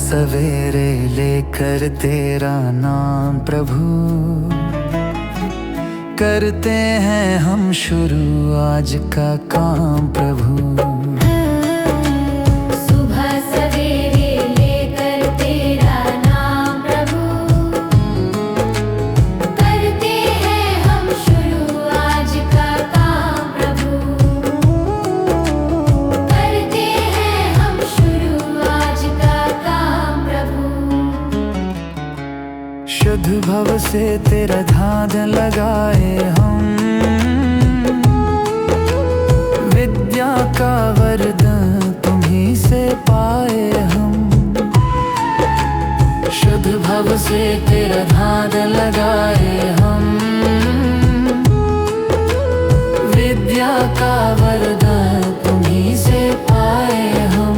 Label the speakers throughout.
Speaker 1: सवेरे लेकर तेरा नाम प्रभु, करते हैं हम शुरू आज का काम प्रभु।
Speaker 2: सुबह सवेरे लेकर तेरा नाम प्रभु, करते हैं हम शुरू आज का काम प्रभु, करते हैं हम शुरू आज का काम प्रभु।
Speaker 1: शुद्ध भव से तेरा ध्यान लगाए हम, विद्या का वरदान तुम्हीं से पाए हम। शुद्ध भव से तेरा ध्यान लगाए हम, विद्या का वरदान तुम्हीं से पाए हम।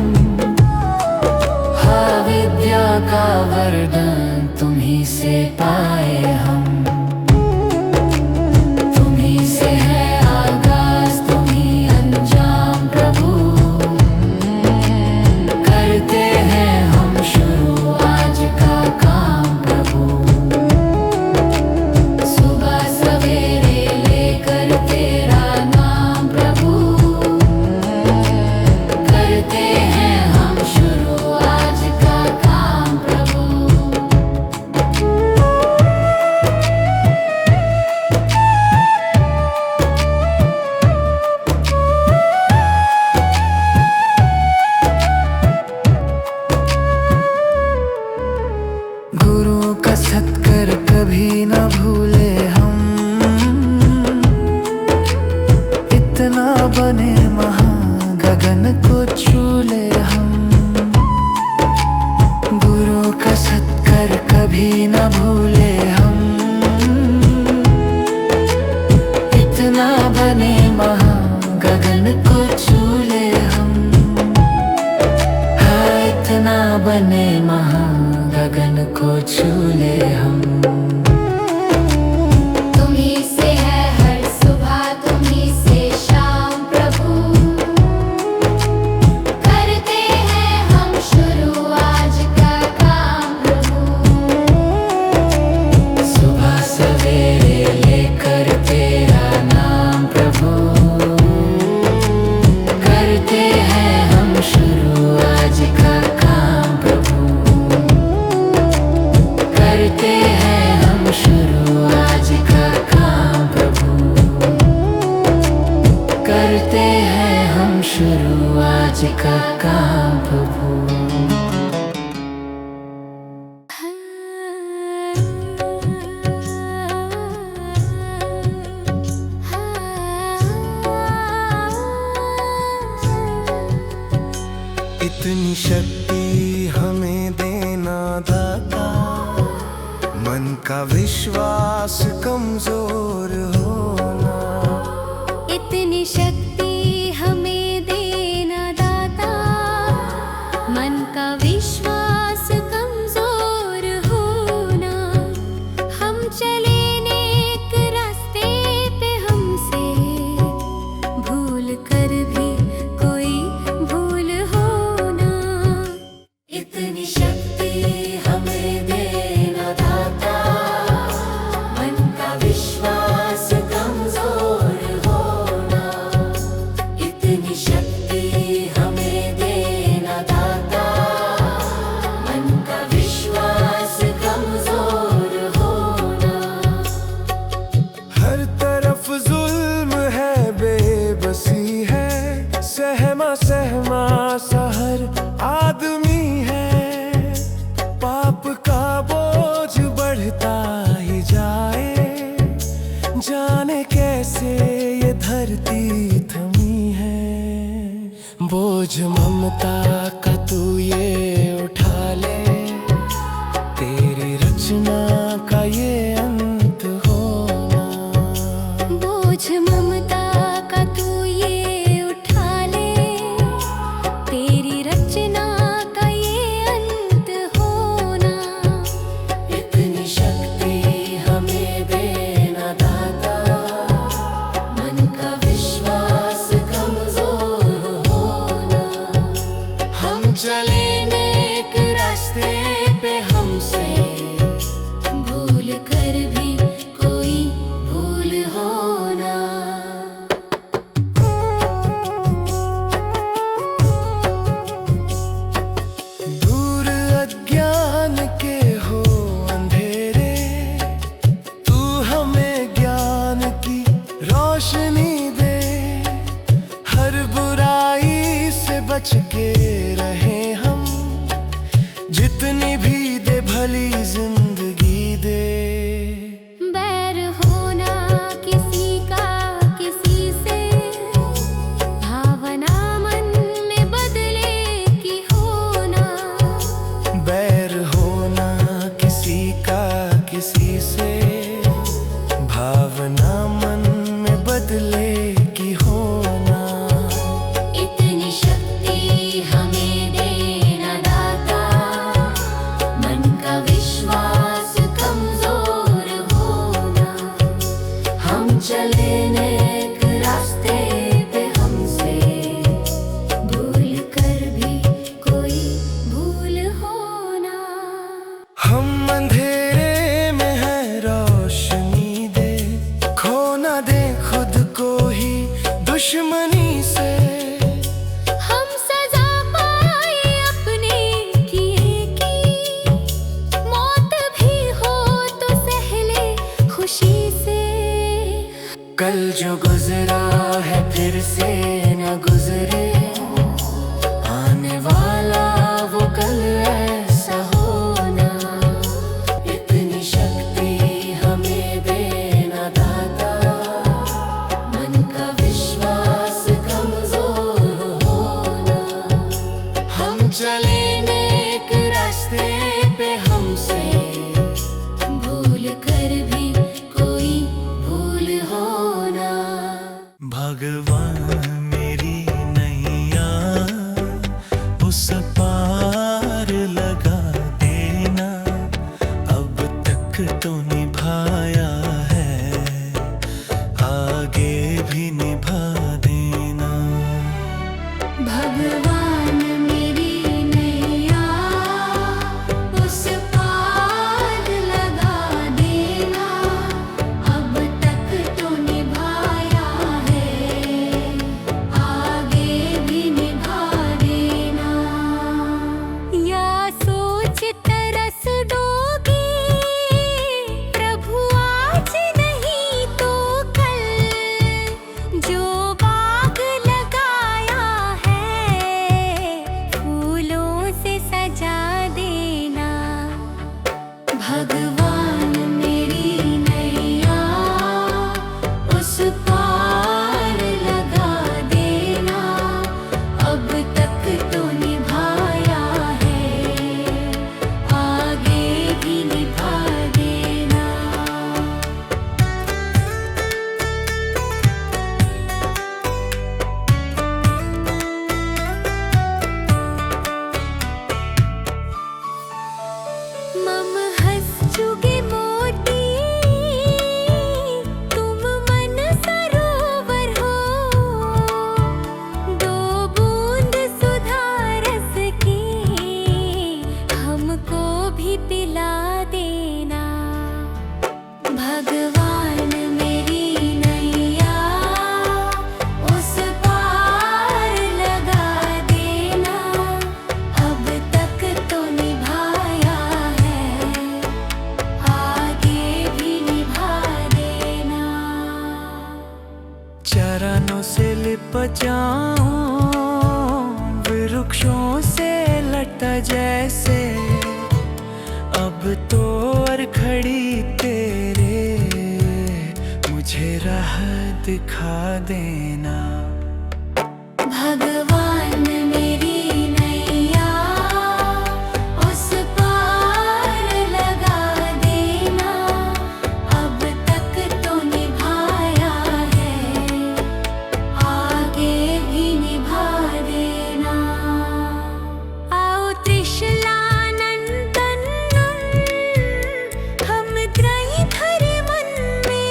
Speaker 1: हाँ, विद्या का वरदान तुम्हीं से पाए हम। तुम्हीं से है आगाज, तुम्हीं अंजाम प्रभु, करते हैं हम शुरू आज का काम प्रभु। सुबह सवेरे लेकर तेरा नाम प्रभु, करते हैं हम शुरू आज का काम प्रभु। गुरु का सत्कर कभी न भूले हम, इतना बने महान गगन को छू ले हम। गुरु का सत्कर कभी न भूले हम, इतना बने महान गगन को छू ले हम। हाँ, इतना बने महान गगन को छू ले हम।
Speaker 2: तुम्हीं से है हर सुबह, तुम्हीं से शाम प्रभु, करते हैं हम शुरू आज का काम प्रभु।
Speaker 1: सुबह सवेरे लेकर तेरा नाम प्रभु, करते हैं हम शुरू आज का काम प्रभु। करते हैं हम शुरू आज का काम प्रभु, करते हैं हम शुरू आज का काम प्रभु।
Speaker 3: इतनी शक्ति हमें देना दाता, मन का विश्वास कमजोर होना।
Speaker 2: इतनी शक्ति हमें देना दाता, मन का विश्वास कमजोर होना। हम चले नेक रास्ते पे, हमसे भूल कर भी कोई भूल होना। इतनी शक्ति हमें देना दाता, मन का विश्वास कमजोर होना।
Speaker 1: कल जो गुजरा है फिर से न गुजरे, आने वाला वो कल ऐसा होना। इतनी शक्ति हमें देना दाता, मन का विश्वास कमजोर होना। हम चले नेक रास्ते पे, हमसे भूल कर भी कोई भूल होना।
Speaker 3: भगवान मेरी नैया उस पार लगा देना, अब तक तो निभाया है, आगे भी निभा देना।
Speaker 2: भगवान मेरी नैया उस पार लगा देना, अब तक तो निभाया है, आगे भी निभा देना। या सोच तरस डोगी प्रभु आज नहीं तो कल, जो बाग लगाया है फूलों से सजा देना। भगवान मेरी नैया उस पार लगा देना, अब तक तो निभाया है, आगे भी निभा देना। मम हंस चुगे मोती, तुम मन सरोवर हो, दो बूंद सुधा रस की हमको भी पिला देना। भगवान मेरी नैया उस पार लगा देना, अब तक तो निभाया है, आगे भी निभा देना।
Speaker 3: चरणों से लिप जाऊं वृक्षों से लटा जैसे, अब तो और खड़ी तेरे मुझे राह दिखा देना।
Speaker 2: भगवान मेरी नैया उस पार लगा देना, अब तक तो निभाया है, आगे भी निभा देना। आओ त्रिशलानंदन हम त्रयी धरे मन में,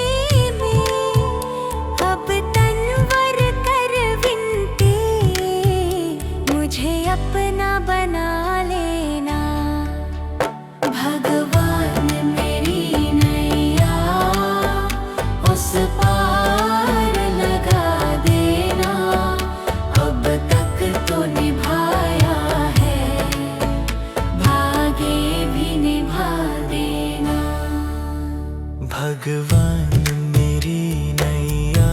Speaker 2: अब तनवर कर विनती मुझे अपना बना लेना। भगवान मेरी नैया उस पार लगा देना, अब तक तो निभाया है, आगे भी निभा देना।
Speaker 3: भगवान मेरी नैया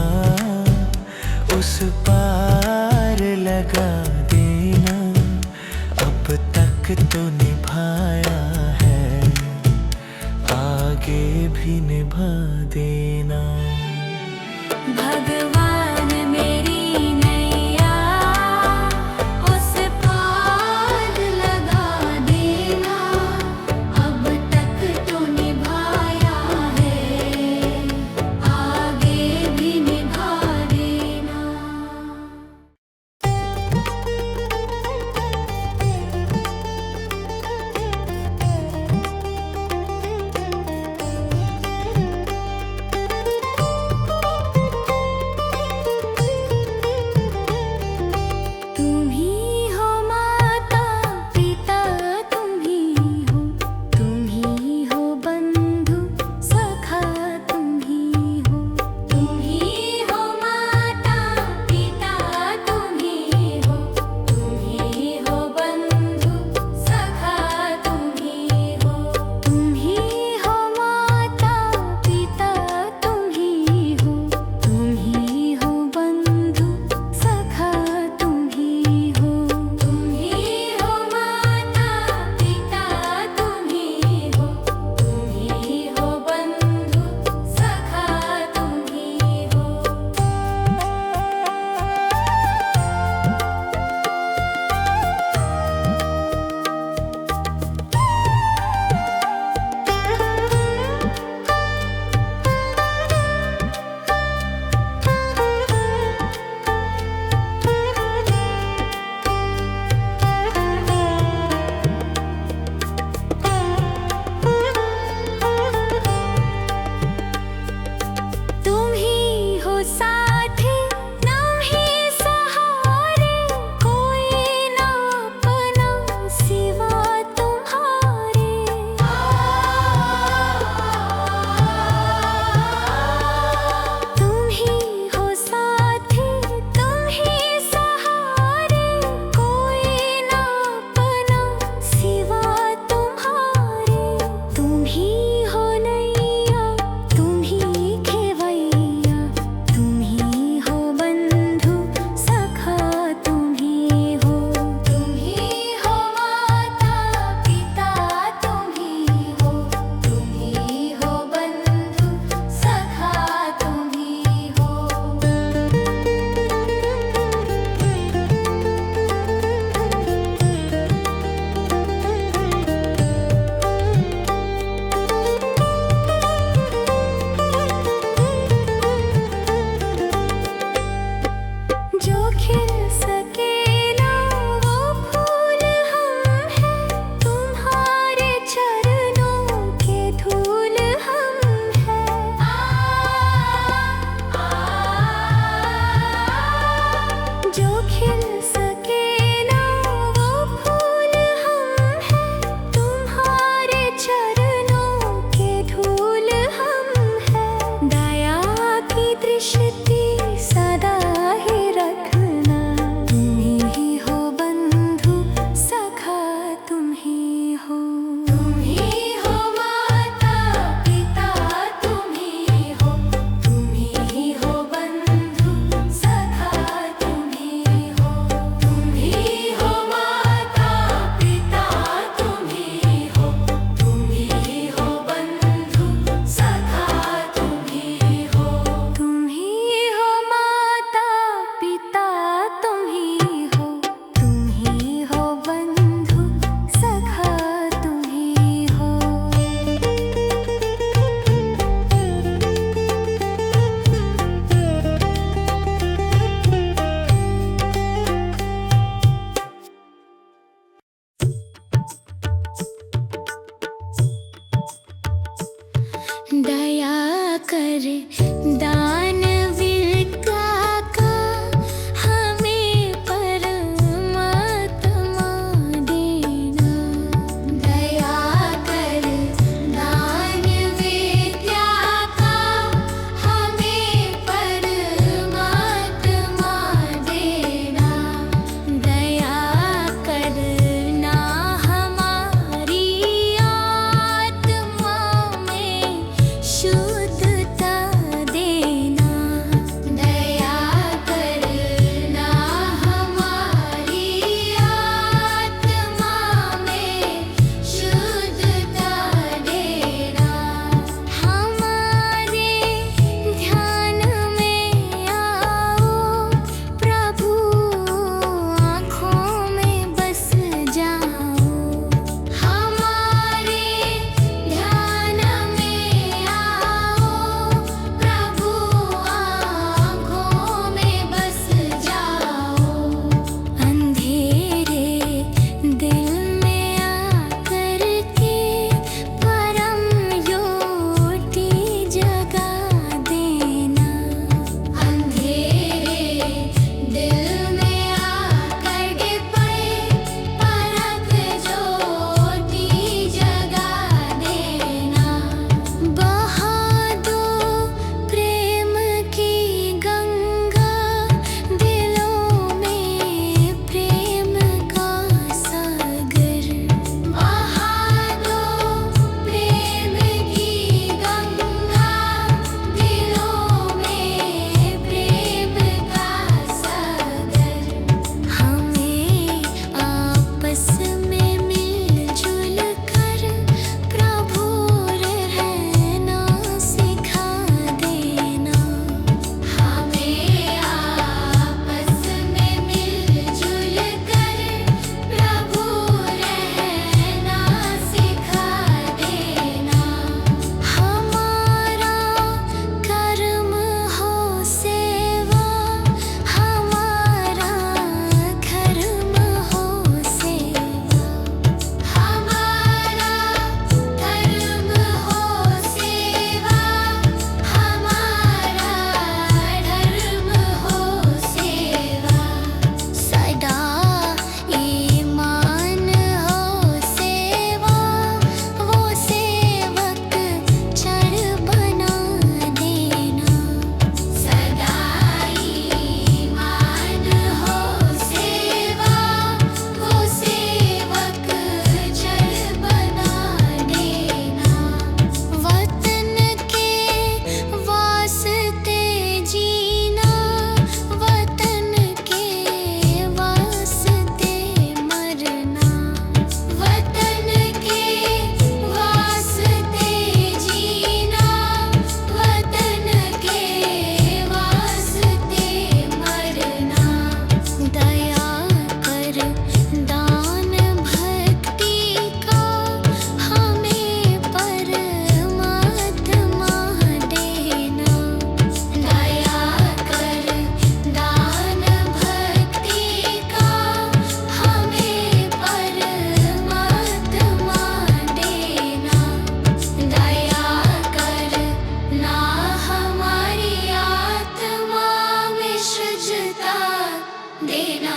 Speaker 3: उस पार लगा देना, अब तक तो निभाया है, आगे भी निभा देना।
Speaker 2: भगवान मेरी नैया उस पार लगा देना, अब तक तो निभाया है, आगे भी निभा देना।
Speaker 4: कर दान विद्या का हमें परमात्मा देना।
Speaker 2: दया कर दान विद्या का हमें परमात्मा देना।
Speaker 4: दया करना हमारी आत्मा में शुद्धता देना।
Speaker 2: दया करना हमारी आत्मा में शुद्धता देना।
Speaker 4: हमारे ध्यान में आओ प्रभु, आँखों में बस जाओ।
Speaker 2: हमारे ध्यान में आओ प्रभु, आँखों में बस जाओ।
Speaker 4: अंधेरे दिल में आकर के परम ज्योति जगा देना।
Speaker 2: अंधेरे दिल में आकर के परख ज्योति जगा देना।
Speaker 4: बहा दो प्रेम की गंगा दिलों में प्रेम का सागर।
Speaker 2: बहा दो प्रेम की गंगा दिलों में प्रेम का सागर।
Speaker 4: हमें आपस में मिलजुल कर प्रभु रहना सिखा देना।
Speaker 2: हमें आपस में मिलजुल कर प्रभु रहना सिखा देना।
Speaker 4: हमारा कर्म हो सेवा, हमारा धर्म हो सेवा।
Speaker 2: हमारा धर्म हो सेवा, हमारा धर्म हो सेवा।
Speaker 4: सदा ईमान हो सेवा, वो सेवक चढ़ बना देना।
Speaker 2: सदा ईमान हो सेवा, वो सेवक चढ़ बना देना।
Speaker 4: वतन के वास्ते जीना, वतन के वास्ते मरना।
Speaker 2: वतन के वास्ते जीना, वतन के वास्ते मरना।
Speaker 4: दया कर दान भक्ति का हमें परमात्मा देना।
Speaker 2: दया कर दान भक्ति का हमें परमात्मा देना। दया कर ना हमारी आत्मा में शुद्धता देना।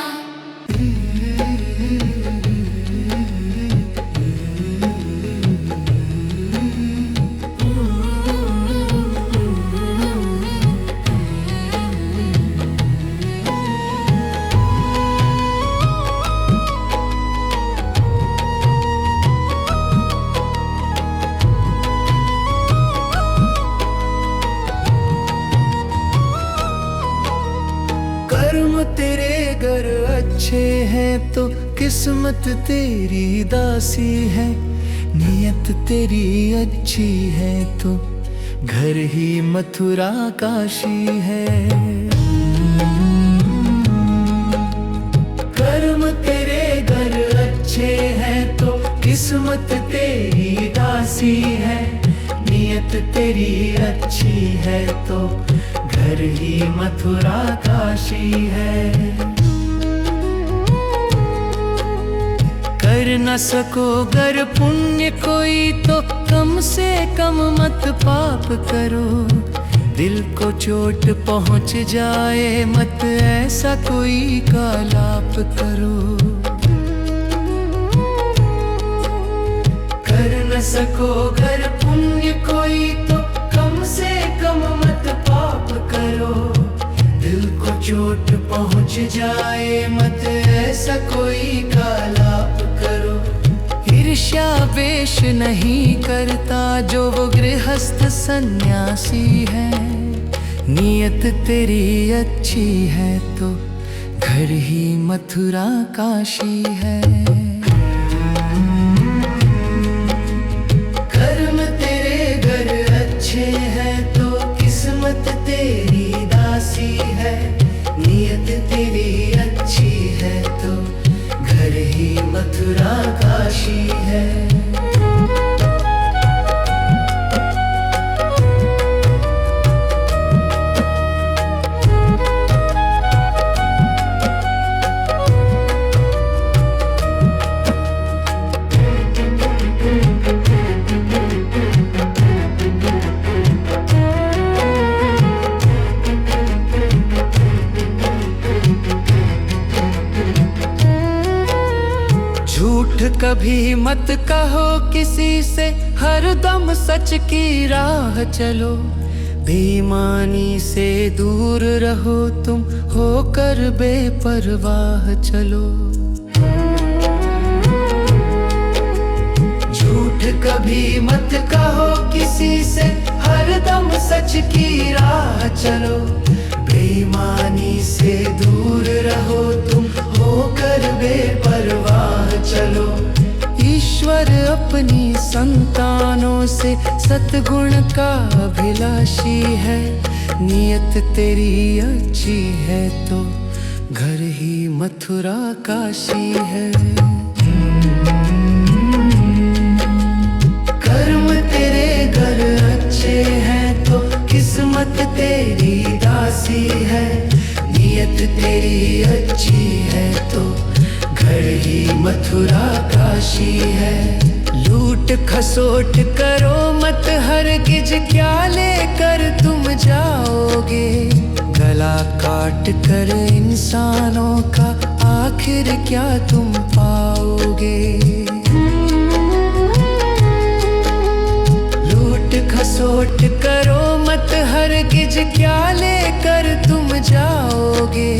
Speaker 3: कर्म तेरे घर अच्छे हैं तो किस्मत तेरी दासी है। नियत तेरी अच्छी है तो घर ही मथुरा काशी है। कर्म तेरे घर अच्छे हैं तो किस्मत तेरी दासी है। नियत तेरी अच्छी है तो घर ही मथुरा काशी है। कर न सको गर पुण्य कोई तो कम से कम मत पाप करो। दिल को चोट पहुंच जाए मत ऐसा कोई कालाप करो। कर न सको गर पुण्य कोई तो कम से कम मत पाप करो। दिल को चोट पहुंच जाए मत ऐसा कोई कालाप करो। ईर्ष्या वेश नहीं करता जो वो गृहस्थ सन्यासी है। नियत तेरी अच्छी है तो घर ही मथुरा काशी है। कर्म तेरे घर अच्छे हैं तो किस्मत तेरी दासी है। नियत तेरी अच्छी है तो घर ही मथुरा काशी है। झूठ कभी मत कहो किसी से, हरदम सच की राह चलो। बेईमानी से दूर रहो तुम, होकर बेपरवाह चलो। झूठ कभी मत कहो किसी से, हरदम सच की राह चलो। बेईमानी से दूर रहो तुम, होकर बेपरवाह चलो। ईश्वर अपनी संतानों से सद्गुण का अभिलाषी है। नियत तेरी अच्छी है तो घर ही मथुरा काशी है। कर्म तेरे घर अच्छे हैं तो किस्मत तेरी दासी है। नियत तेरी अच्छी है तो घर ही मथुरा काशी है। लूट खसोट करो मत हरगिज, क्या लेकर तुम जाओगे। गला काट कर इंसानों का आखिर क्या तुम पाओगे। लूट खसोट करो मत हरगिज, क्या लेकर तुम जाओगे।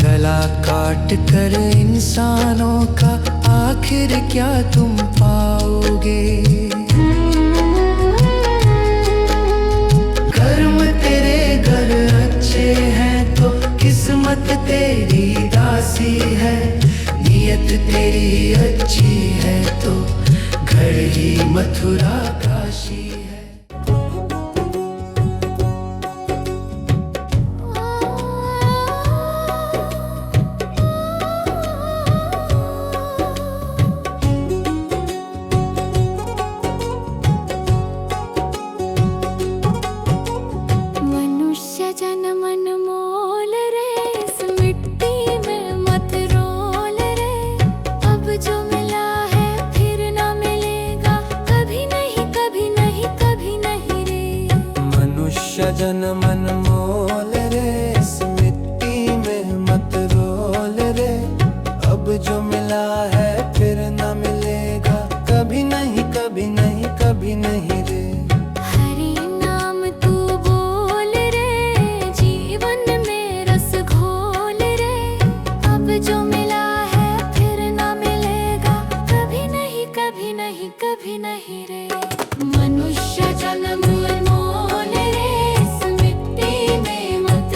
Speaker 3: गला काट कर इंसानों का आखिर क्या तुम पाओगे। कर्म तेरे घर अच्छे हैं तो किस्मत तेरी दासी है। नियत तेरी अच्छी है तो घर ही मथुरा काशी है।
Speaker 5: जन मन मोल रे, इस मिट्टी में मत रोल रे। अब जो मिला है फिर न मिलेगा, कभी नहीं कभी नहीं कभी नहीं रे।
Speaker 4: हरि नाम तू बोल रे, जीवन में रस घोल रे। अब जो मिला है फिर न मिलेगा, कभी नहीं कभी नहीं कभी नहीं रे। मनुष्य जन्म मोल रे, इस मिट्टी में मत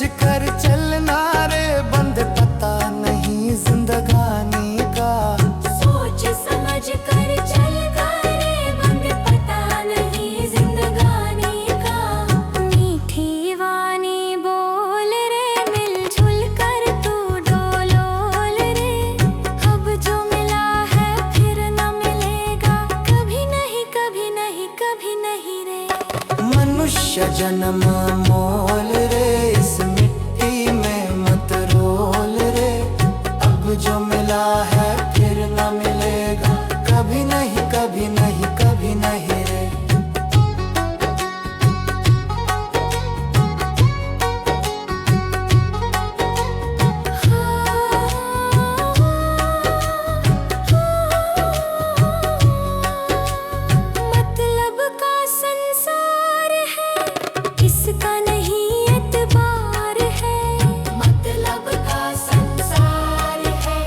Speaker 5: कर चलना रे, बंद पता नहीं जिंदगानी का।
Speaker 4: सोच समझ कर चलना रे, बंद पता नहीं जिंदगानी का। मीठी वाणी बोल रे, मिलजुल कर तू डोलोल रे। अब जो मिला है फिर न मिलेगा, कभी नहीं कभी नहीं कभी नहीं रे।
Speaker 5: मनुष्य जन्म मोल रे, इस मिट्टी में मत रोल रे। अब जो मिला है फिर न मिलेगा, कभी नहीं कभी नहीं कभी नहीं रे।
Speaker 4: मतलब का संसार है, इसका नहीं एतबार है। मतलब का संसार है,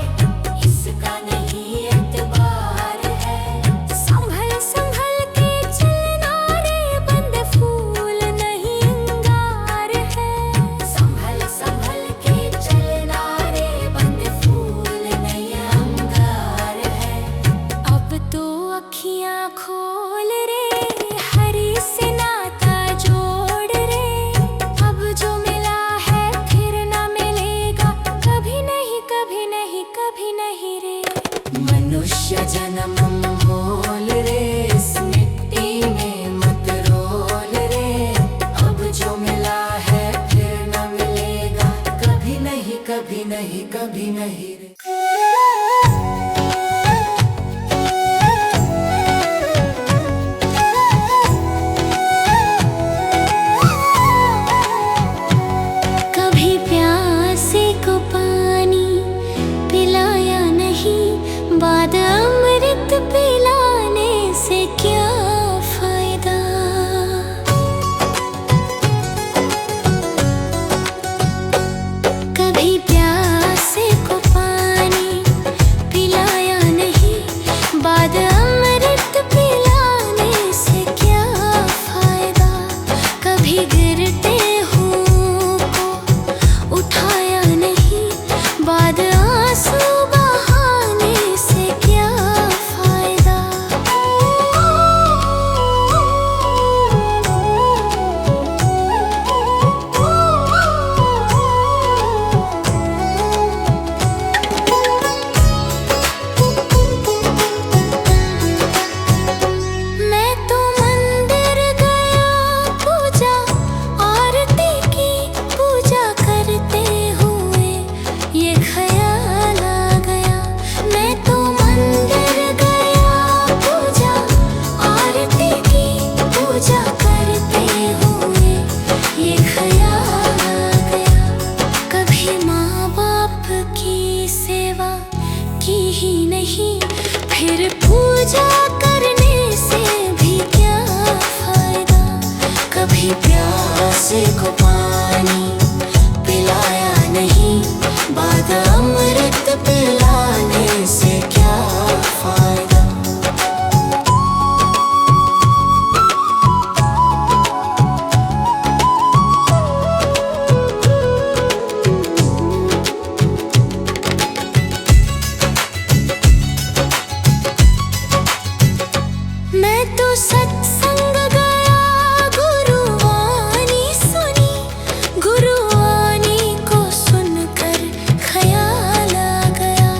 Speaker 4: इसका नहीं एतबार है। संभल संभल के चलना रे, बंद फूल नहीं अंगार है। संभल संभल के चलना रे, बंद फूल नहीं अंगार है। अब तो अखियां खोल रे, हरी से नाता जोड़ रे। अब जो मिला है फिर न मिलेगा, कभी नहीं कभी नहीं कभी नहीं रे।
Speaker 1: मनुष्य जन्म मोल रे, इस मिट्टी में मत रोल रे। अब जो मिला है फिर न मिलेगा, कभी नहीं कभी नहीं कभी नहीं रे।
Speaker 4: कभी प्यासे को पानी पिलाया नहीं, बाद अमृत पिलाने से क्या फायदा। कभी प्यासे को पानी पिलाया नहीं, बाद अमृत पिलाने से क्या फायदा। कभी गिरते हूँ को उठाया नहीं, बाद आंसू बहाने से क्या फायदा। मैं तो मंदिर गया, पूजा आरती की, पूजा करते हुए ये ख्याल आ गया। मैं तो मंदिर गया, पूजा आरती की, पूजा करते हुए ये ख्याल आ गया। कभी माँ बाप की सेवा की ही नहीं, फिर पूजा करने से भी क्या फायदा। कभी प्यासे को पानी पिलाया नहीं, बाद अमृत पिलाने से क्या फायदा। मैं तो सत्संग गया, गुरुवाणी सुनी, गुरुवाणी को सुनकर ख्याल आ गया।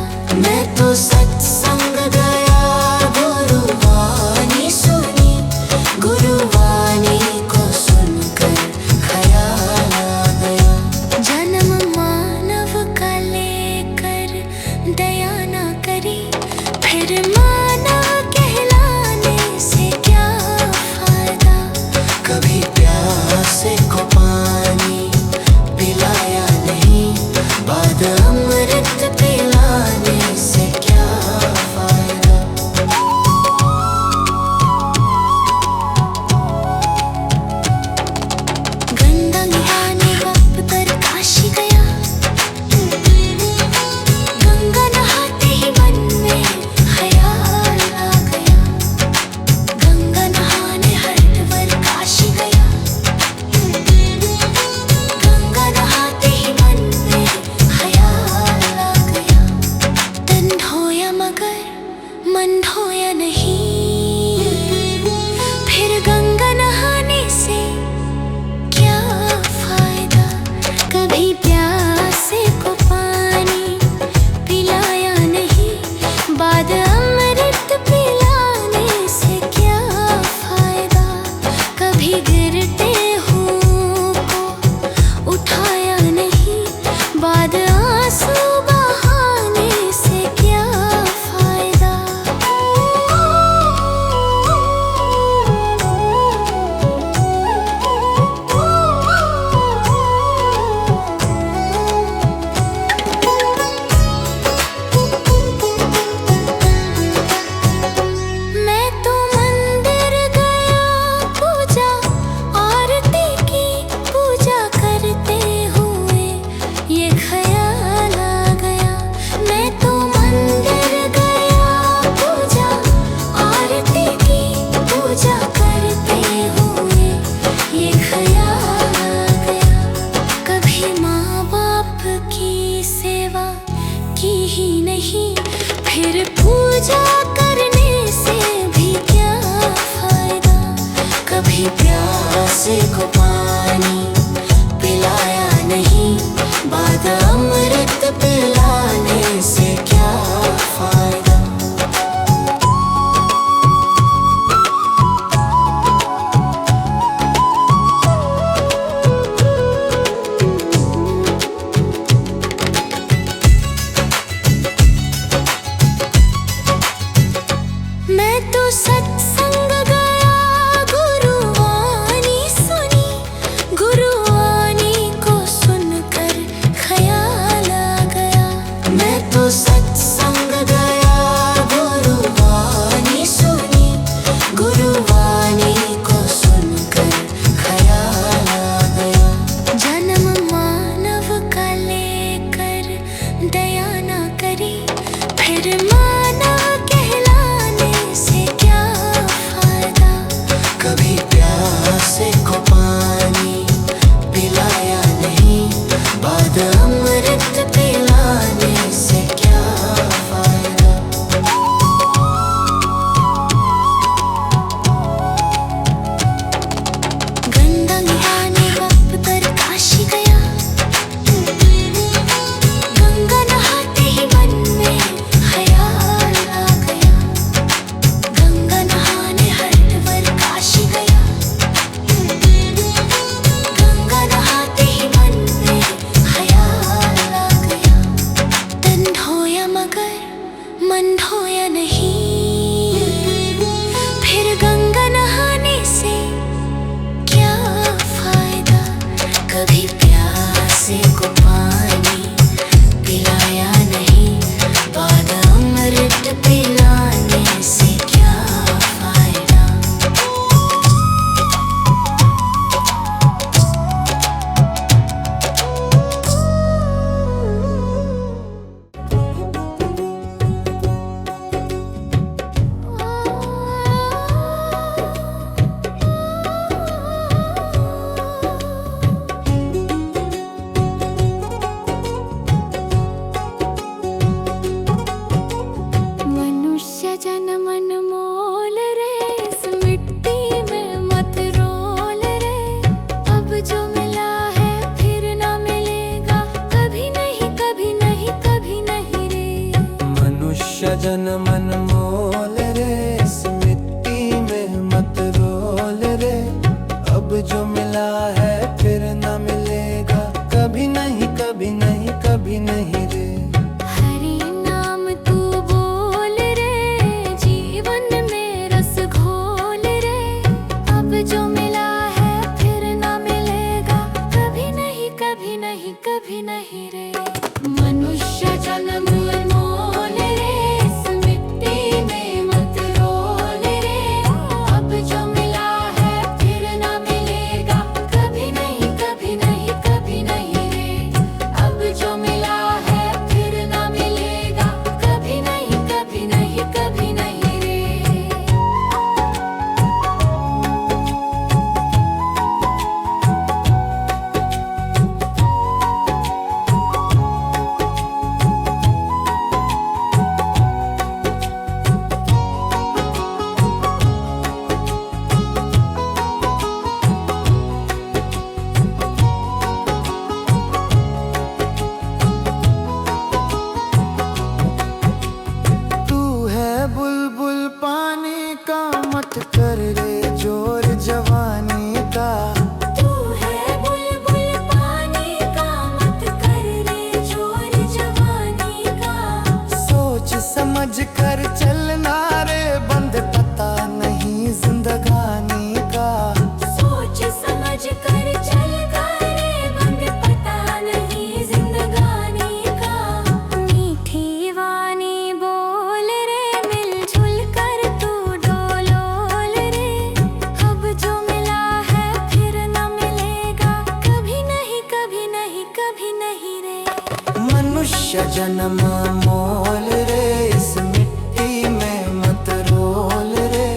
Speaker 1: कभी प्यासे को पानी पिलाया नहीं, बाद अमृत पिलाने से क्या फायदा।
Speaker 4: मनुष्य जन्म अनमोल रे, इस मिट्टी में मत रोल रे। अब जो मिला है फिर ना मिलेगा, कभी नहीं कभी नहीं कभी नहीं रे।
Speaker 5: मनुष्य जन्म अनमोल रे, इस मिट्टी में मत रोल रे। अब जो मिला है फिर न मिलेगा, कभी नहीं कभी नहीं कभी नहीं रे।
Speaker 4: हरि नाम तू बोल रे, जीवन में रस घोल रे। अब जो मिला है फिर ना मिलेगा, कभी नहीं कभी नहीं कभी नहीं रे। मनुष्य जन्म अनमोल रे, इस मिट्टी में मत रोल रे। अब जो मिला है फिर ना मिलेगा, कभी नहीं कभी नहीं कभी नहीं रे। अब जो मिला है फिर ना मिलेगा, कभी नहीं कभी नहीं कभी नहीं रे।
Speaker 5: तू है बुलबुल पानी का, मत कर रे जोर जवानी का।
Speaker 4: तू है बुलबुल पानी का, मत कर रे जोर जवानी का।
Speaker 5: सोच समझ कर चलना रे, बंद पता नहीं जिंदगानी का।
Speaker 4: सोच समझ कर चल रे, बंद पता नहीं जिंदगानी का। मीठी वाणी बोल रे, मिलजुल कर तू डोलोल रे। अब जो मिला है फिर ना मिलेगा, कभी नहीं कभी नहीं कभी नहीं रे।
Speaker 5: मनुष्य जन्म मोल रे, इस मिट्टी में मत रोल रे।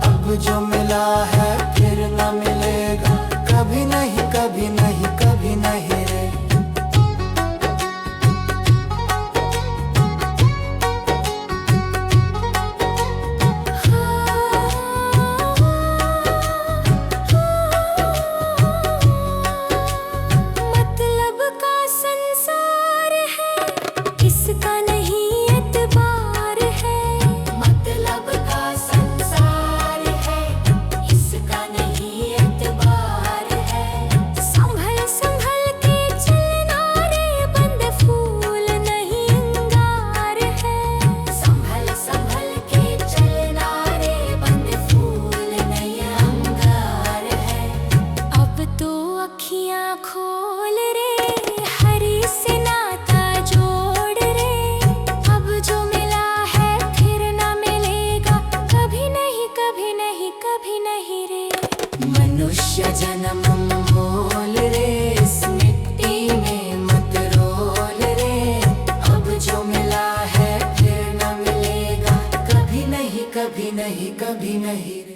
Speaker 5: अब जो मिला है फिर न मिलेगा, कभी नहीं कभी नहीं कभी नहीं रे।
Speaker 4: मतलब का संसार है, इसका नहीं एतबार है। मतलब का संसार है, इसका नहीं एतबार है। संभल संभल के चलना रे, बंद फूल नहीं अंगार है। संभल संभल के चलना रे, बंद फूल नहीं अंगार है। अब तो अखियां खोल रे, हरि से नाता जोड़ रे। अब जो मिला है फिर ना मिलेगा, कभी नहीं कभी नहीं कभी नहीं रे।
Speaker 1: मनुष्य जन्म अनमोल रे, इस मिट्टी में मत रोल रे। अब जो मिला है फिर न मिलेगा, कभी नहीं कभी नहीं कभी नहीं रे।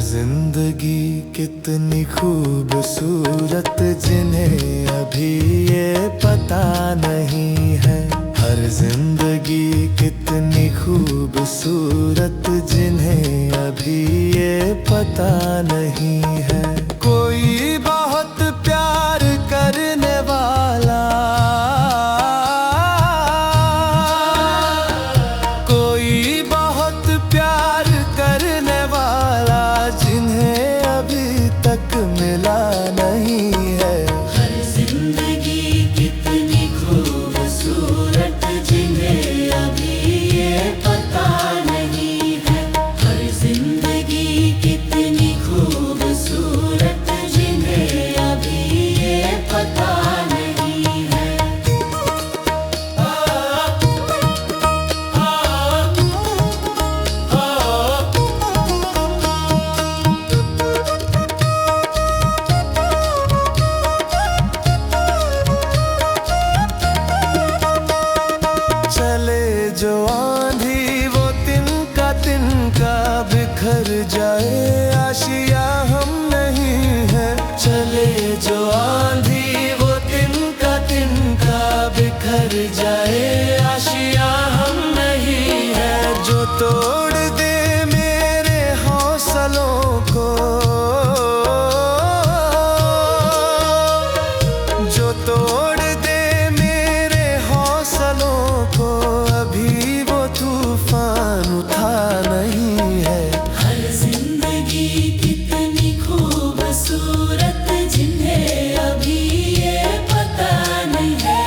Speaker 5: जिंदगी कितनी खूबसूरत जिन्हें अभी ये पता नहीं है। हर जिंदगी कितनी खूबसूरत जिन्हें अभी ये पता नहीं है। कोई बहुत प्यार करने वाला, कोई बहुत प्यार करने वाला जिन्हें अभी तक मिला नहीं है।
Speaker 1: हर जिंदगी कितनी खूबसूरत जिन्हें अभी ये पता नहीं है। हर जिंदगी कितनी खूबसूरत जिन्हें अभी ये पता नहीं है।
Speaker 5: चले जो आंधी वो तिनका बिखर जाए, आशिया हम नहीं है। चले जो आंधी वो तिनका बिखर जाए, आशिया हम नहीं है। जो तोड़ दे मेरे हौसलों को, जो तोड़ दे मेरे हौसलों को, अभी वो तूफान उठा नहीं है।
Speaker 1: हर जिंदगी कितनी खूबसूरत जिन्हें अभी ये पता नहीं है।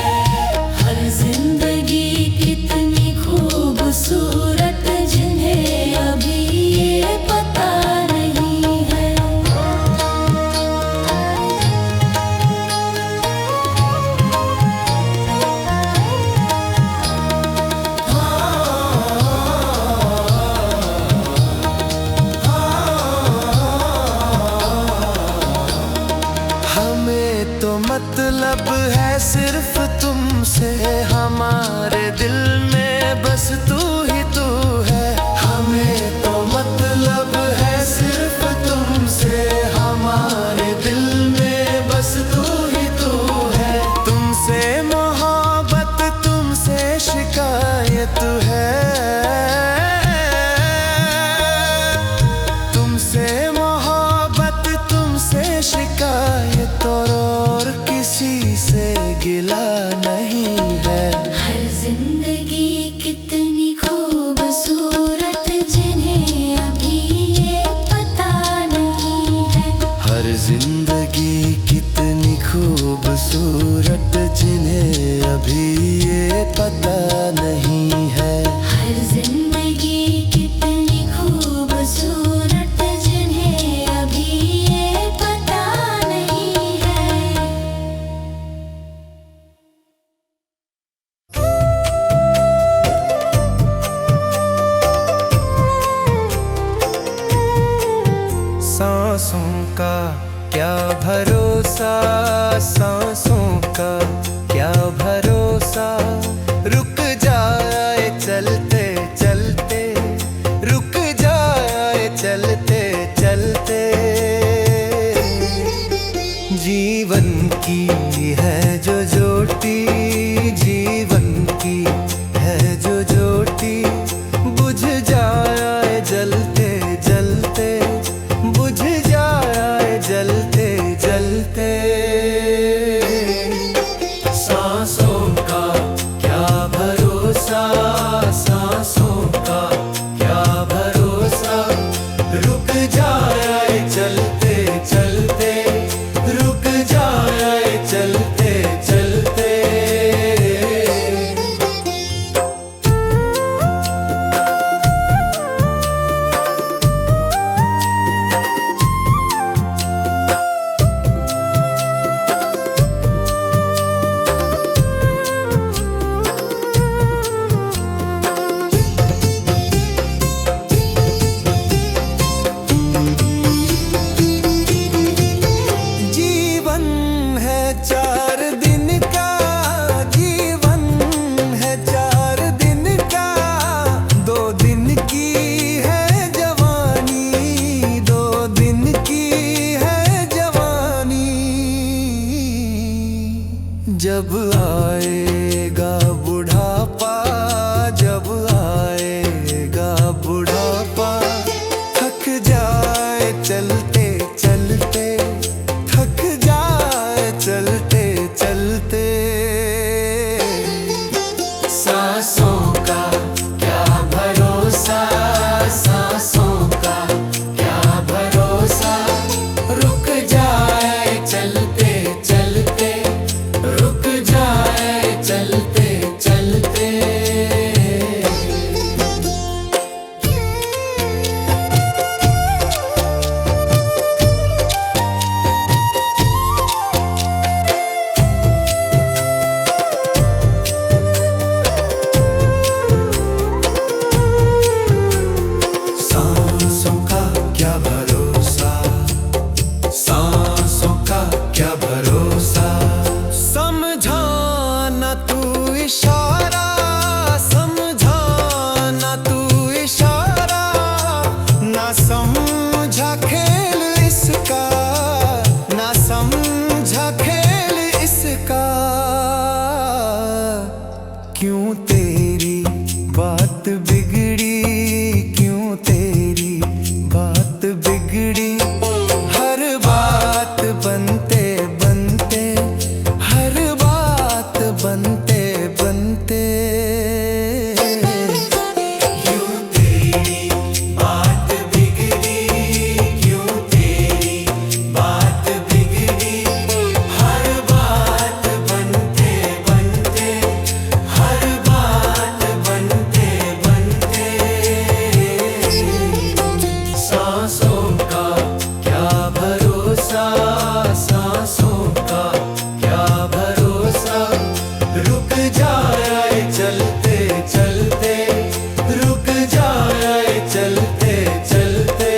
Speaker 1: हर जिंदगी कितनी खूबसूरत जिन्हें अभी ये पता नहीं है।
Speaker 5: हमें तो मतलब है सिर्फ तुमसे, हमारे दिल में बस तू ही तू है। हमें तो मतलब है सिर्फ तुमसे, हमारे दिल में बस तू ही तू है। तुमसे मोहब्बत तुमसे शिकायत है, तुमसे मोहब्बत तुमसे शिकायत, और किसी से गिला नहीं है।
Speaker 1: हर जिंदगी कितनी खूबसूरत जिन्हें अभी ये पता नहीं है।
Speaker 5: हर जिंदगी कितनी खूबसूरत जिन्हें अभी ये पता नहीं है।
Speaker 1: हर जिंदगी कितनी खूबसूरत जिन्हें अभी ये पता नहीं है।
Speaker 5: सांसों का क्या भरोसा, सांसों का क्या भरोसा, रुक जाए चलते चलते, रुक जाए चलते चलते। जीवन की है जो ज्योति, जीवन की है जो ज्योति, बुझ जाए जलते जलते, बुझ जाए जलते जलते। सांसों का क्या भरोसा, सांसों का क्या भरोसा, रुक जाए चलते चलते, रुक जाए चलते चलते। जब आएगा बुढ़ापा, जब आएगा बुढ़ापा, थक जाए सांसों का क्या भरोसा, सांसों का क्या भरोसा। रुक जाए चलते चलते, रुक जाए चलते चलते।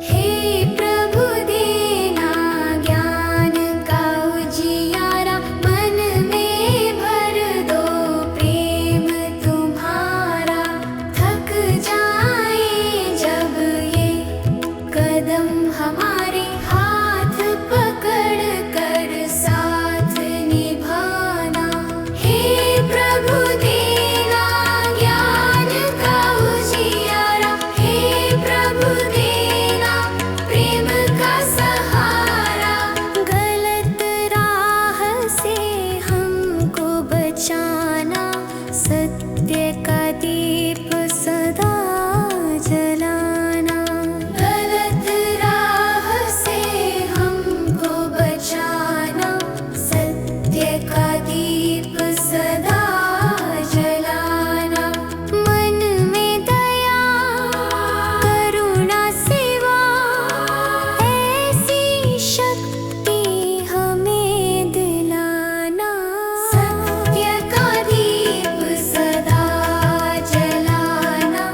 Speaker 2: हे प्रभु देना ज्ञान का उजियारा, मन में भर दो प्रेम तुम्हारा। थक जाए जब ये कदम हमारे, हाथ पकड़ कर साथ निभाना। हे प्रभु देना ज्ञान का उजियारा, हे प्रभु देना प्रेम का सहारा। गलत राह से हमको बचाना, सत्य का दीप सदा जलाना। गलत राह से हमको बचाना, सत्य का दीप सदा जलाना। मन में दया करुणा सेवा, ऐसी शक्ति हमें दिलाना। सत्य का दीप सदा जलाना,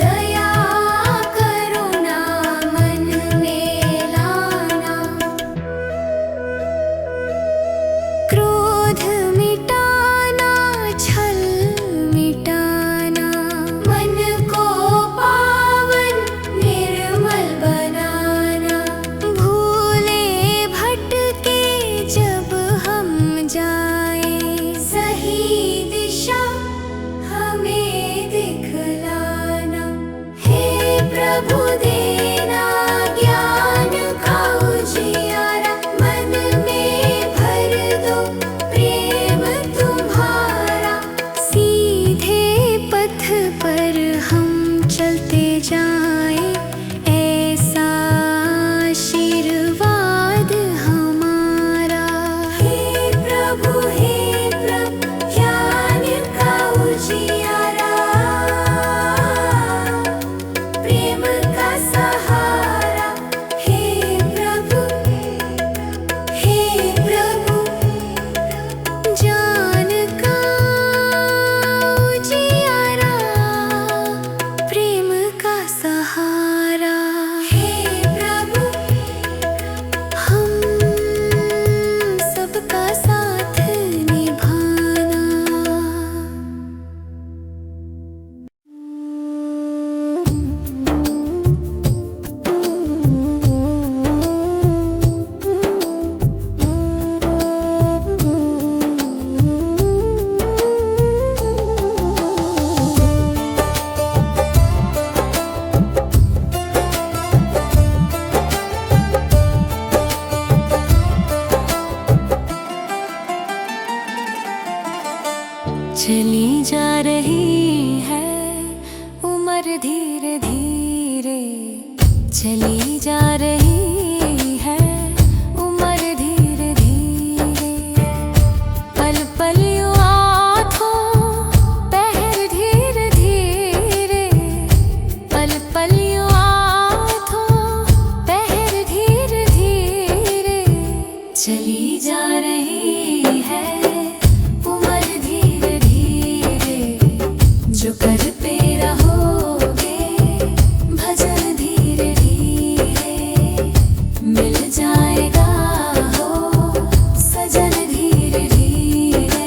Speaker 2: दया करुणा मन में लाना। क्रोध मिटाना, छल मिटाना, मन को पावन निर्मल बनाना। भूले भटके जब हम जाए, सही दिशा हमें दिखलाना। हे प्रभु देना ज्ञान का उजियारा, मन में भर दो प्रेम तुम्हारा। सीधे पथ पर हम चलते जाएं, ऐसा आशीर्वाद हमारा। हे प्रभु ज्ञान का उजियारा, प्रेम का सहारा। हे प्रभु ज्ञान का उजियारा, प्रेम का सहारा। हे प्रभु हम सबका साथ निभाना।
Speaker 4: चली जा रही है उम्र धीरे धीरे, चली जा रही है उम्र धीरे धीरे। पल पल यूं आँखों पहर धीरे धीरे, पल पल यूं आँखों पहर धीरे धीरे। चली जा रही है उम्र धीरे धीरे, जो करते रहोगे भजन धीरे धीरे, मिल जाएगा हो सजन धीरे धीरे।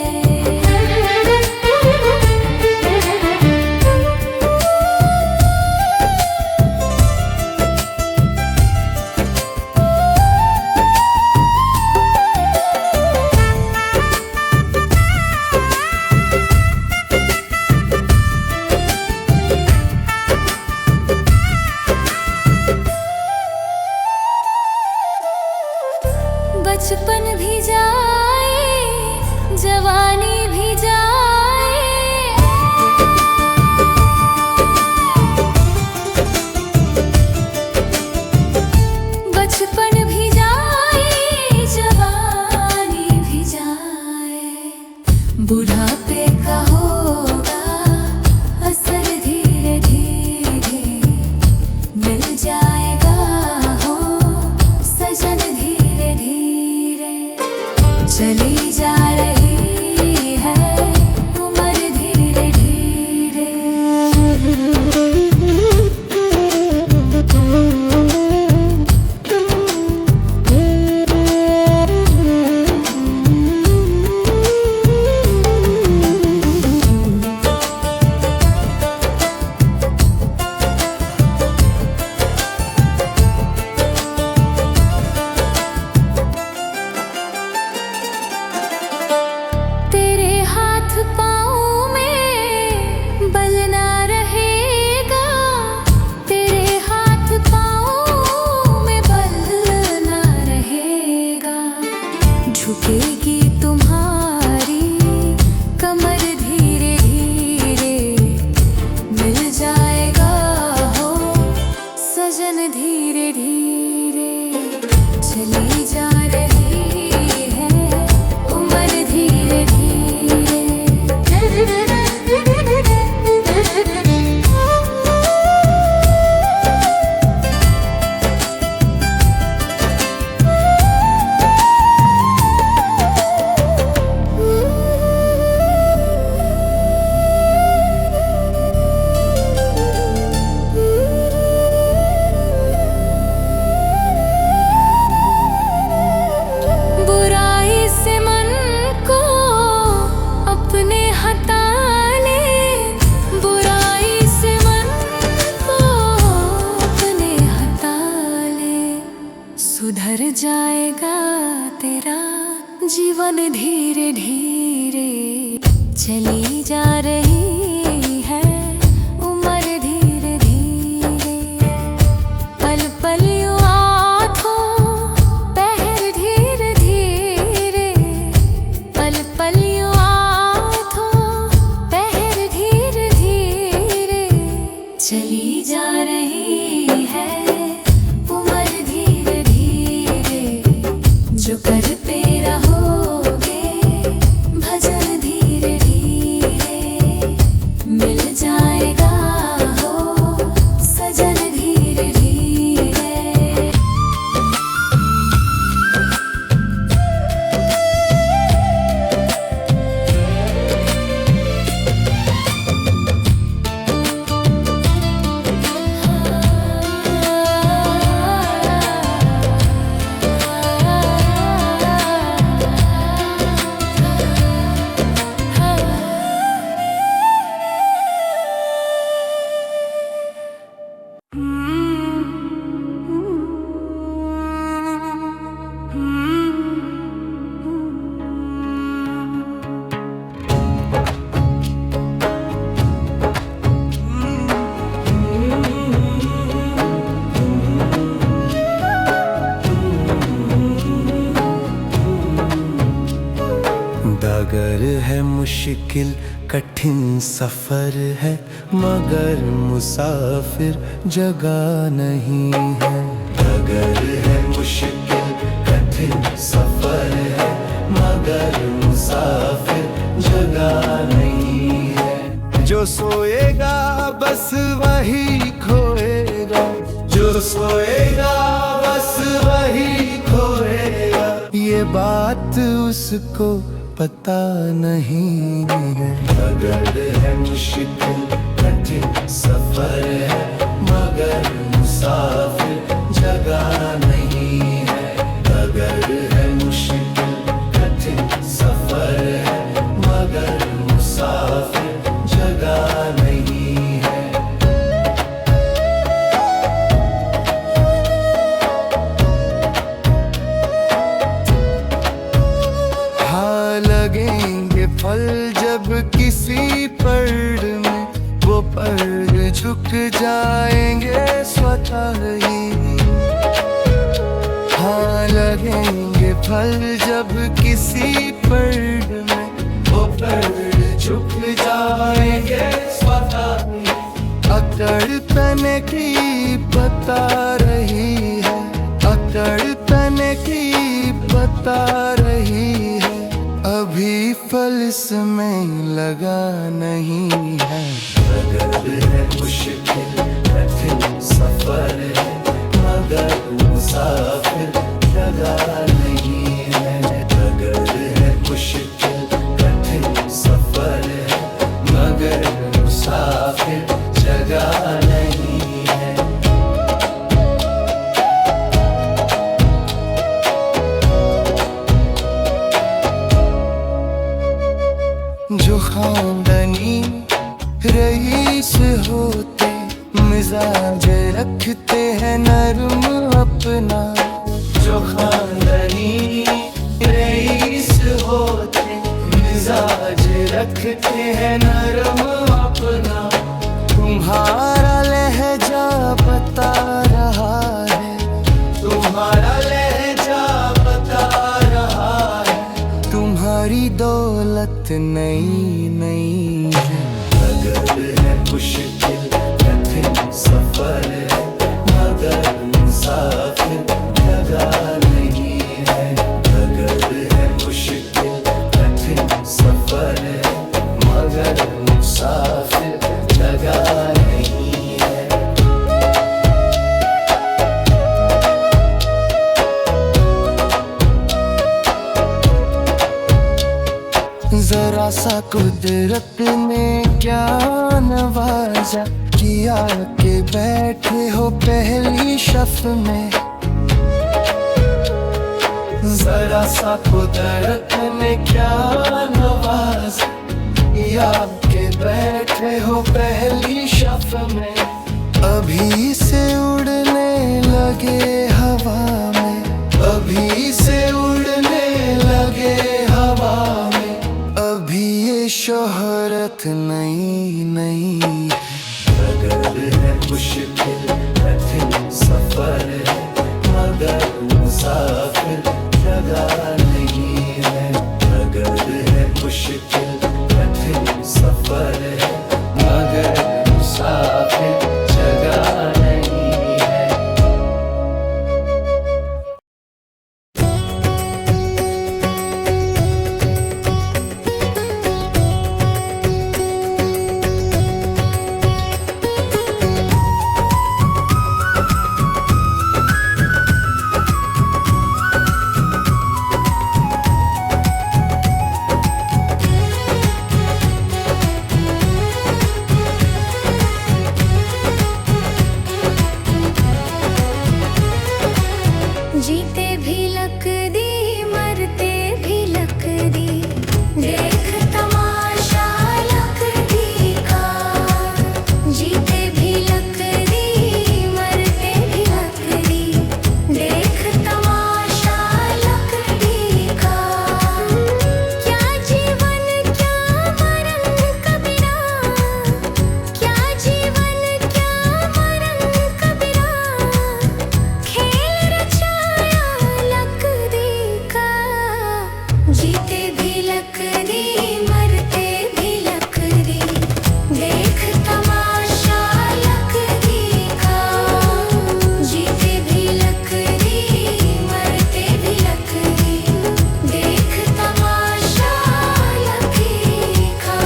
Speaker 4: बचपन भी जाए, जवानी भी जाए, बचपन चली जा रही है उम्र धीरे धीरे। तेरे हाथ पाँव में बल ना रहेगा, तेरे हाथ पाँव में बल ना रहेगा। झुकेगी तुम्हारी कमर धीरे धीरे, मिल जाएगा हो सजन धीरे धीरे। चली जा रही है उम्र धीरे धीरे। बुराई से मन को अपने हटा ले, बुराई से मन को अपने हटा ले। सुधर जाएगा तेरा जीवन धीरे धीरे। चली जा रही है उम्र धीरे धीरे। पल पल यूं आँखों पहर धीरे धीरे, पल पल यूं आँखों पहर धीरे धीरे। चली जा रही है उम्र धीरे धीरे। जो करते रहोगे भजन धीरे धीरे, मिल जाएगा हो सजन धीरे धीरे।
Speaker 5: डगर है मुश्किल कठिन सफर है, मगर मुसाफिर जगह नहीं है। डगर है मुश्किल कठिन सफर है, मगर मुसाफिर जगह नहीं है। जो सोएगा बस वही खोएगा, जो सोएगा बस वही खोएगा। ये बात उसको पता नहीं है। डगर है मुश्किल कठिन सफर है, मगर मुसाफिर जगह नहीं है। डगर है मुश्किल कठिन सफर है, मगर मुसाफिर जगह नहीं है। हाँ लगेंगे फल जब किसी पेड़ में, वो पेड़ झुक जाएंगे स्वतः ही। हाँ लगेंगे फल जब किसी पेड़ में, वो पेड़ झुक जाएंगे स्वतः ही। अकड़ तने की बता रही है, अकड़ तने की बता रही है। अभी फल इसमें लगा नहीं है। डगर है मुश्किल कठिन सफर है, मगर मुसाफिर जगह नहीं है। डगर
Speaker 3: जो खानदानी रईस होते, मिजाज रखते हैं नरम अपना। तुम्हारा लहजा बता रहा है, तुम्हारा लहजा बता रहा है, तुम्हारी दौलत नई नई है। अगर है मुश्किल कठिन सफर है, मगर मुसाफिर लगा नहीं है। अगर है मुश्किल कठिन सफर है, मगर मुसाफिर लगा नहीं है। जरा सा कुदरत ने क्या नवाजा, किया के बैठे हो पहली शफ में। जरा सा कुदरत ने क्या नवाजा, किया के बैठे हो पहली शफ में। अभी से उड़ने लगे हवा में, अभी से उड़ने लगे हवा में। अभी ये शोहरत नई नई। अगर है मुश्किल कठिन सफर है, मगर मुसाफिर जगह नहीं है। अगर है मुश्किल कठिन सफर है, मगर मुसाफिर जगह नहीं है।
Speaker 4: जीते भी लक दी, मरते भी लक दी, देख तमाशा लक दी का। जीते भी लक दी, मरते भी लक दी, देख तमाशा लक दी का। क्या जीवन क्या मरण कबीरा, क्या जीवन क्या मरण कबीरा, खेल रचाया लक दी का। जीते भी लक दी, मरते भी लक दी, देख तमाशा लक दी का। जीते भी लक दी, मरते भी लक दी, देख तमाशा लक दी का।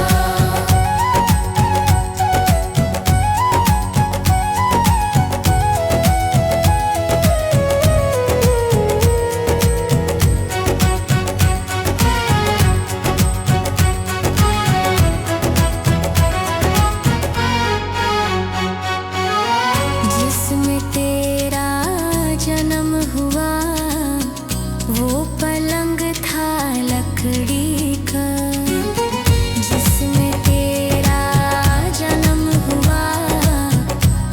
Speaker 4: जिसमें तेरा जन्म हुआ, वो पलंग था लकड़ी का। जिसमें तेरा जन्म हुआ,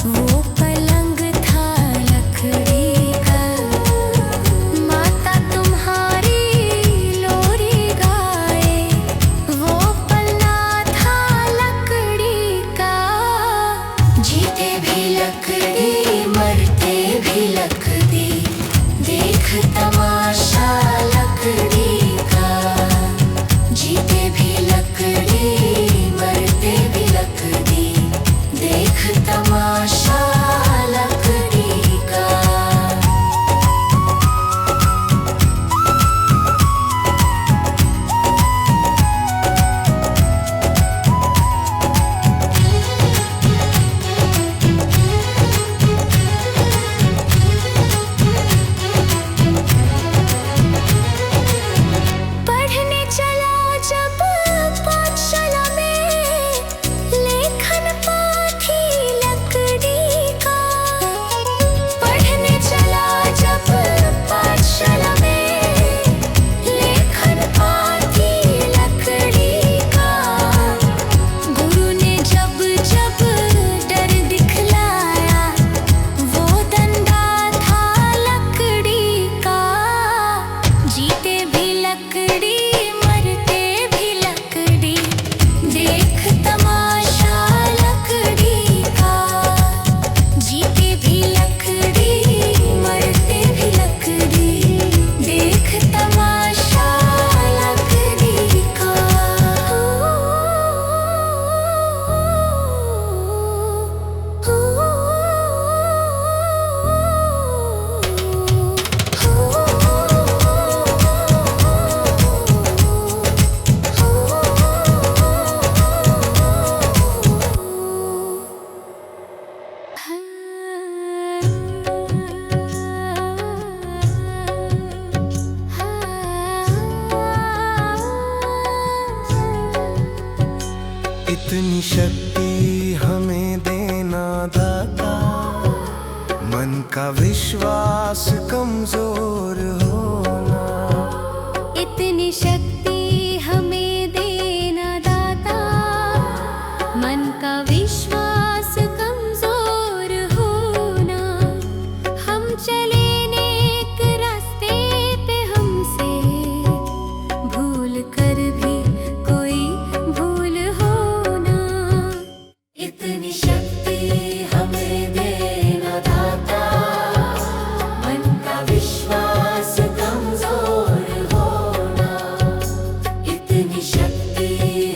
Speaker 4: वो पलंग था लकड़ी का। माता तुम्हारी लोरी गाए, वो पलना था लकड़ी का। जीते भी लकड़ी, मरते भी लकड़ी, देख तमाशा लकड़ी का। जीते भी लकड़ी, मरते भी लकड़ी, देख तमाशा लकड़ी का।
Speaker 5: शक्ति हमें देना दाता, मन का विश्वास कमजोर होना।
Speaker 4: इतनी शक्ति हमें देना दाता, मन का विश्वास कमजोर होना। हम चले नेक रास्ते पे, हमसे भूल कर भी कोई भूल होना।
Speaker 1: इतनी शक्ति हमें देना दाता, मन का विश्वास कमजोर होना। इतनी शक्ति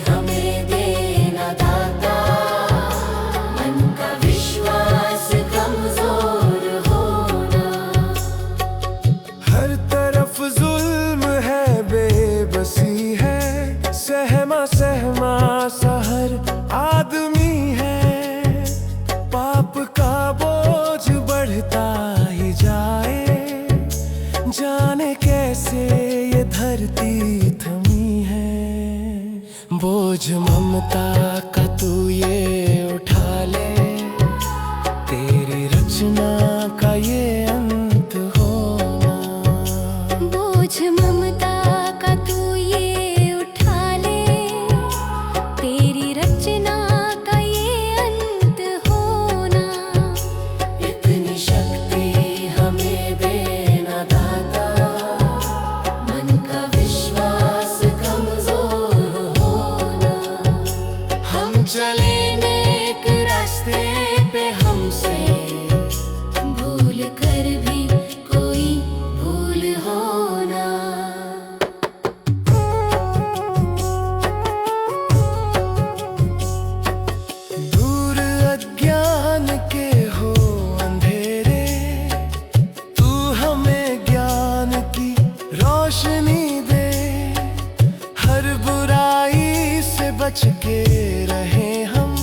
Speaker 1: हमें देना दाता, मन का विश्वास कमजोर होना।
Speaker 5: हर तरफ जुल्म है, बेबसी है, सहमा सहमा सा हर आदमी है। पाप का बोझ बढ़ता ही जाए, जाने कैसे ये धरती थमी है। बोझ ममता का तू ये उठा ले, तेरी रचना का ये अंत होना।
Speaker 4: बोझ ममता का तू ये उठा ले, तेरी रचना का ये अंत होना।
Speaker 1: इतनी शक्ति हमें देना दाता, मन का विश्वास कमजोर होना।
Speaker 5: हम चले नेक रास्ते पे, हमसे
Speaker 4: भूल कर भी कोई भूल होना।
Speaker 5: दूर अज्ञान के हो अंधेरे, तू हमें ज्ञान की रोशनी दे। हर बुराई से बच के रहे हम,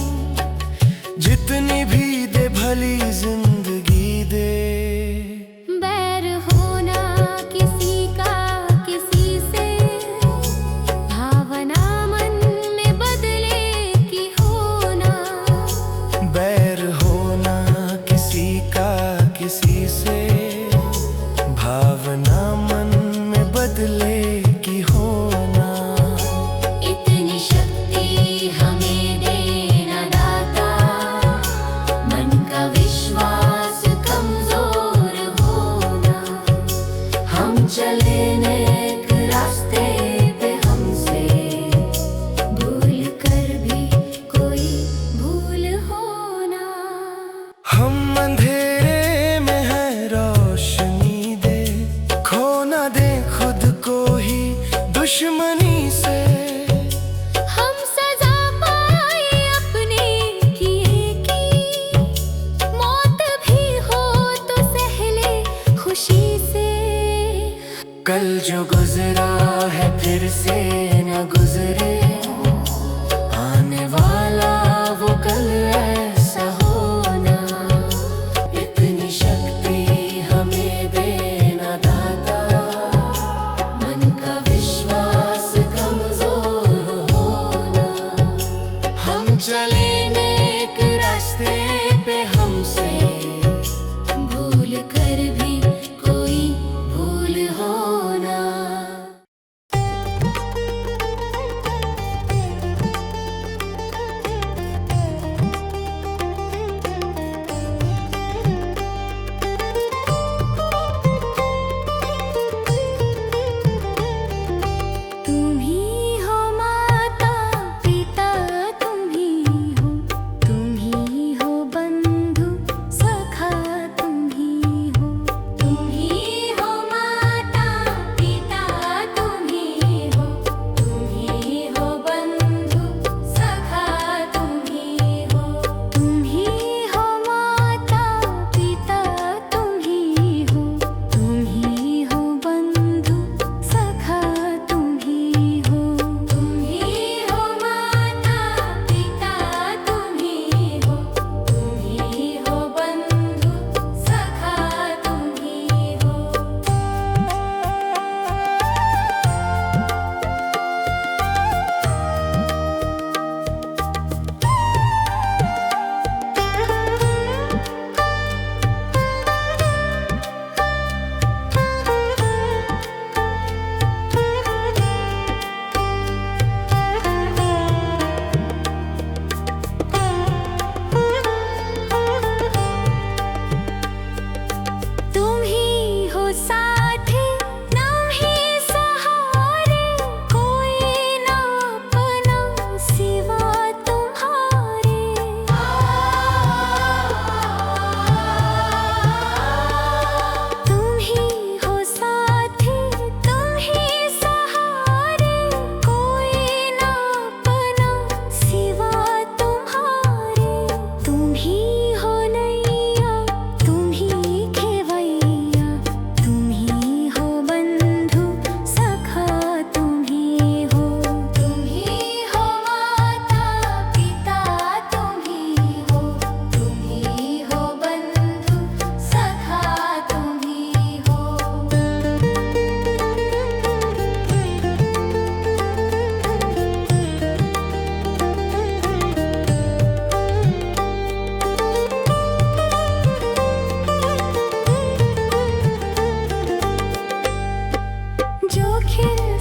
Speaker 5: जितनी भी दे भली जिंदगी दे।
Speaker 4: बैर होना किसी का किसी से, भावना मन में बदले की होना।
Speaker 5: बैर होना किसी का किसी से, भावना मन में बदले की होना।
Speaker 1: इतनी शक्ति हमें देना दाता, मन का विश्वास कमजोर होना। हम चले नेक रास्ते पे, हमसे भूल कर भी कोई भूल होना।
Speaker 5: हम अंधेरे में है, रोशनी दे। खो ना दे खुद को ही दुश्मनी से।
Speaker 4: हम सजा पाए अपने किए की, मौत भी हो तो सहले खुशी से।
Speaker 5: कल जो गुजरा है फिर से न गुजरे, आने वाला वो कल ऐसा होना।
Speaker 1: इतनी शक्ति हमें देना दाता, मन का विश्वास कमजोर होना।
Speaker 5: हम चले नेक रास्ते पे, हमसे
Speaker 4: भूल कर भी कोई भूल होना। खिल